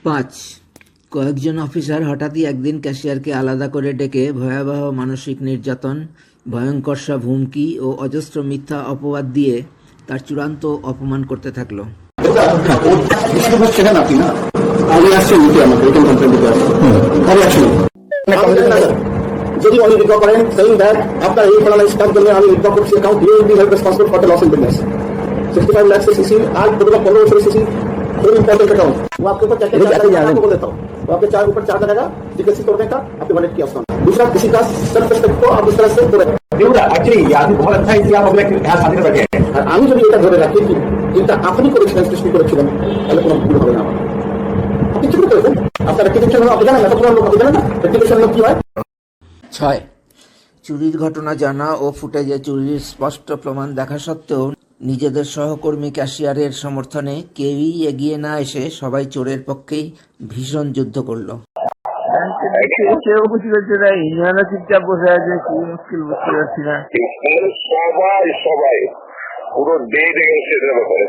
৫. কয়েকজন অফিসার হঠাৎই একদিন ক্যাশিয়ারকে আলাদা করে ডেকে ভয়াবহ মানসিক নির্যাতন, ভয়ঙ্কর সব হুমকি ও অজস্র মিথ্যা অপবাদ দিয়ে তার চূড়ান্ত অপমান করতে থাকল। যদি উনি উইথড্র করেন সেইং দ্যাট আফটার এই ফলালাইজ কাজ করলে আমি উইথড্র করছি account he will be held responsible for the loss in business 65 lakh से सीसी आज टोटल 15 से सीसी वेरी इंपॉर्टेंट अकाउंट वो आपके ऊपर क्या आपको बोल देता हूं वो आपके चार ऊपर चार्ज लगेगा डिकेसी तोड़ने का आपके वॉलेट की ऑप्शन दूसरा किसी का सेल्फ रिस्पेक्ट को आप उस तरह से तोड़े देउरा एक्चुअली ये आदमी बहुत अच्छा है इसलिए आप अपने यहाँ सामने बैठे हैं और আমি যদি এটা ধরে রাখি कि এটা আপনি করেছিলেন সৃষ্টি করেছিলেন তাহলে কোনো ভুল হবে না আপনি কি করেছেন আপনার রেপুটেশন আপনি জানেন না কোনো লোক আপনি জানেন না রেপুটেশন কি হয়। ৬. চুরির ঘটনা জানা ও ফুটেজে চুরির স্পষ্ট প্রমাণ দেখা সত্ত্বেও নিজেদের সহকর্মী ক্যাশিয়ারের সমর্থনে কেউই এগিয়ে না এসে সবাই চোরের পক্ষেই ভীষণ যুদ্ধ করল। কেউ বুঝতে পারছে না, ইউনিয়নও চুপচাপ বসে আছে, কি মুশকিল বুঝতে পারছি না। সবাই পুরো ডে দেখে ব্যাপারে